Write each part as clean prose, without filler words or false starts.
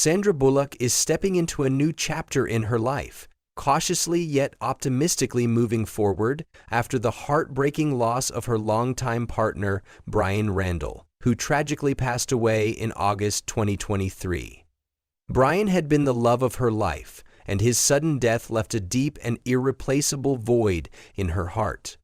Sandra Bullock is stepping into a new chapter in her life, cautiously yet optimistically moving forward after the heartbreaking loss of her longtime partner, Bryan Randall, who tragically passed away in August 2023. Bryan had been the love of her life, and his sudden death left a deep and irreplaceable void in her heart.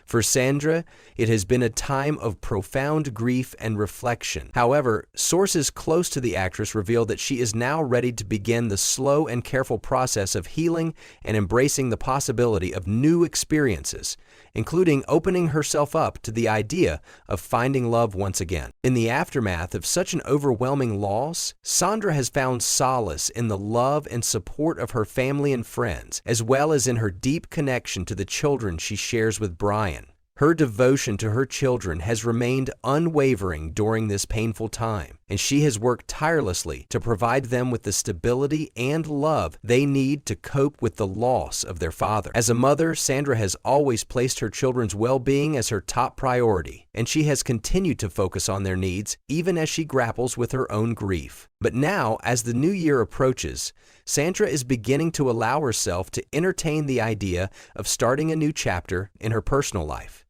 For Sandra, it has been a time of profound grief and reflection. However, sources close to the actress reveal that she is now ready to begin the slow and careful process of healing and embracing the possibility of new experiences, including opening herself up to the idea of finding love once again. In the aftermath of such an overwhelming loss, Sandra has found solace in the love and support of her family and friends, as well as in her deep connection to the children she shares with Bryan. Her devotion to her children has remained unwavering during this painful time, and she has worked tirelessly to provide them with the stability and love they need to cope with the loss of their father. As a mother, Sandra has always placed her children's well-being as her top priority, and she has continued to focus on their needs even as she grapples with her own grief. But now, as the new year approaches, Sandra is beginning to allow herself to entertain the idea of starting a new chapter in her personal life.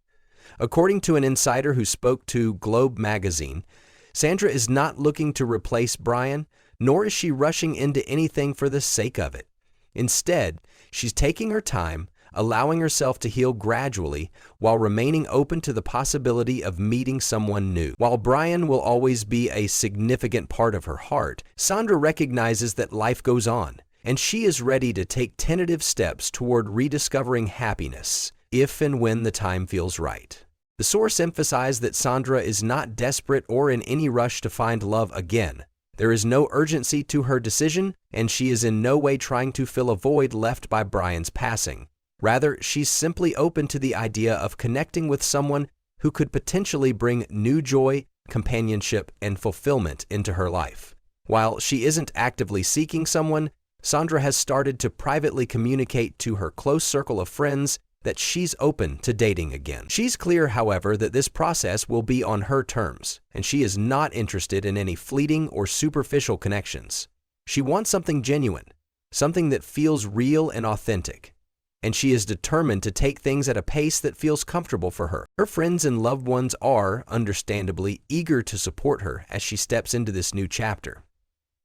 According to an insider who spoke to Globe magazine, Sandra is not looking to replace Bryan, nor is she rushing into anything for the sake of it. Instead, she's taking her time, allowing herself to heal gradually while remaining open to the possibility of meeting someone new. While Bryan will always be a significant part of her heart, Sandra recognizes that life goes on, and she is ready to take tentative steps toward rediscovering happiness if and when the time feels right. The source emphasized that Sandra is not desperate or in any rush to find love again. There is no urgency to her decision, and she is in no way trying to fill a void left by Bryan's passing. Rather, she's simply open to the idea of connecting with someone who could potentially bring new joy, companionship, and fulfillment into her life. While she isn't actively seeking someone, Sandra has started to privately communicate to her close circle of friends that she's open to dating again. She's clear, however, that this process will be on her terms, and she is not interested in any fleeting or superficial connections. She wants something genuine, something that feels real and authentic, and she is determined to take things at a pace that feels comfortable for her. Her friends and loved ones are, understandably, eager to support her as she steps into this new chapter.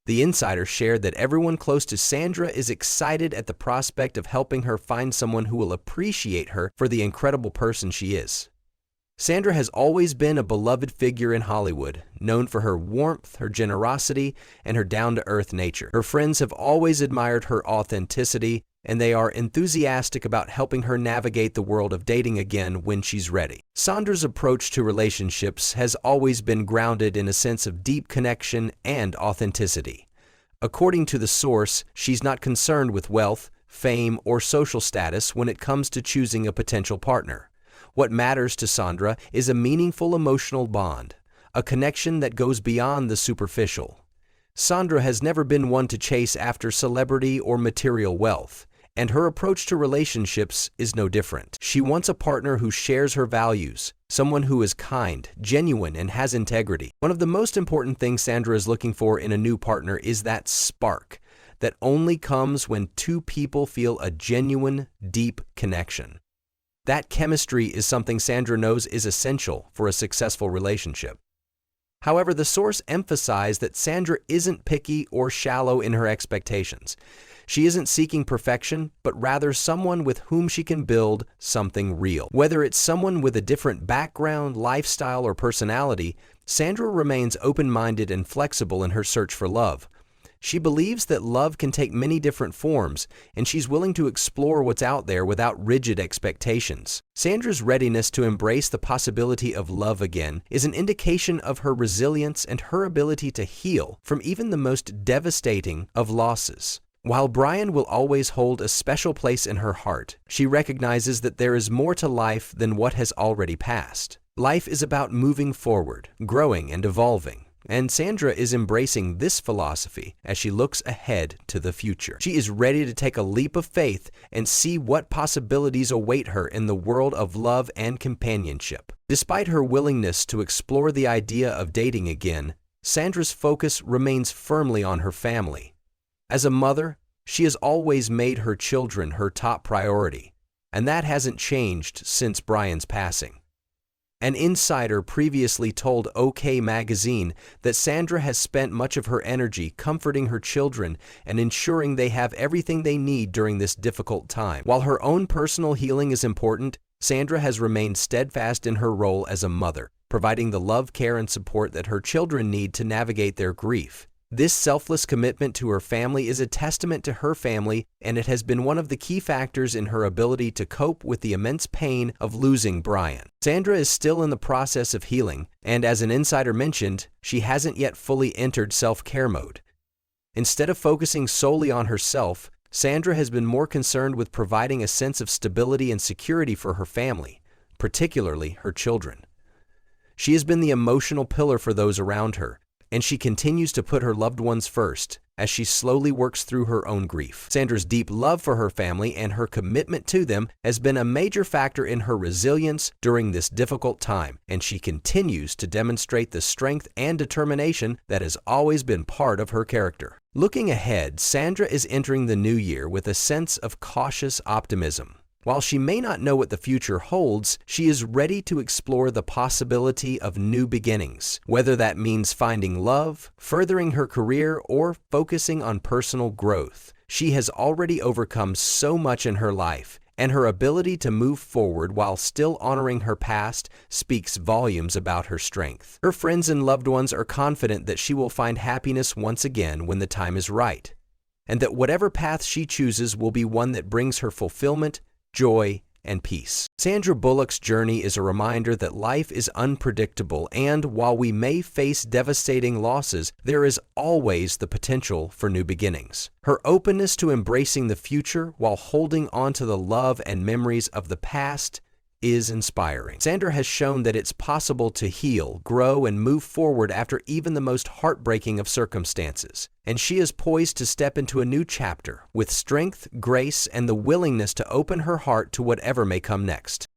The insider shared that everyone close to Sandra is excited at the prospect of helping her find someone who will appreciate her for the incredible person she is. Sandra has always been a beloved figure in Hollywood, known for her warmth, her generosity, and her down-to-earth nature. Her friends have always admired her authenticity, and they are enthusiastic about helping her navigate the world of dating again when she's ready. Sandra's approach to relationships has always been grounded in a sense of deep connection and authenticity. According to the source, she's not concerned with wealth, fame, or social status when it comes to choosing a potential partner. What matters to Sandra is a meaningful emotional bond, a connection that goes beyond the superficial. Sandra has never been one to chase after celebrity or material wealth, and her approach to relationships is no different. She wants a partner who shares her values, someone who is kind, genuine, and has integrity. One of the most important things Sandra is looking for in a new partner is that spark that only comes when two people feel a genuine, deep connection. That chemistry is something Sandra knows is essential for a successful relationship. However, the source emphasized that Sandra isn't picky or shallow in her expectations. She isn't seeking perfection, but rather someone with whom she can build something real. Whether it's someone with a different background, lifestyle, or personality, Sandra remains open-minded and flexible in her search for love. She believes that love can take many different forms, and she's willing to explore what's out there without rigid expectations. Sandra's readiness to embrace the possibility of love again is an indication of her resilience and her ability to heal from even the most devastating of losses. While Bryan will always hold a special place in her heart, she recognizes that there is more to life than what has already passed. Life is about moving forward, growing, and evolving. And Sandra is embracing this philosophy as she looks ahead to the future. She is ready to take a leap of faith and see what possibilities await her in the world of love and companionship. Despite her willingness to explore the idea of dating again, Sandra's focus remains firmly on her family. As a mother, she has always made her children her top priority, and that hasn't changed since Bryan's passing. An insider previously told OK Magazine that Sandra has spent much of her energy comforting her children and ensuring they have everything they need during this difficult time. While her own personal healing is important, Sandra has remained steadfast in her role as a mother, providing the love, care, and support that her children need to navigate their grief. This selfless commitment to her family is a testament to her family, and it has been one of the key factors in her ability to cope with the immense pain of losing Bryan. Sandra is still in the process of healing, and as an insider mentioned, she hasn't yet fully entered self-care mode. Instead of focusing solely on herself, Sandra has been more concerned with providing a sense of stability and security for her family, particularly her children. She has been the emotional pillar for those around her, and she continues to put her loved ones first as she slowly works through her own grief. Sandra's deep love for her family and her commitment to them has been a major factor in her resilience during this difficult time, and she continues to demonstrate the strength and determination that has always been part of her character. Looking ahead, Sandra is entering the new year with a sense of cautious optimism. While she may not know what the future holds, she is ready to explore the possibility of new beginnings, whether that means finding love, furthering her career, or focusing on personal growth. She has already overcome so much in her life, and her ability to move forward while still honoring her past speaks volumes about her strength. Her friends and loved ones are confident that she will find happiness once again when the time is right, and that whatever path she chooses will be one that brings her fulfillment, joy, and peace. Sandra Bullock's journey is a reminder that life is unpredictable, and while we may face devastating losses, there is always the potential for new beginnings. Her openness to embracing the future while holding on to the love and memories of the past is inspiring. Sandra has shown that it's possible to heal, grow, and move forward after even the most heartbreaking of circumstances. And she is poised to step into a new chapter with strength, grace, and the willingness to open her heart to whatever may come next.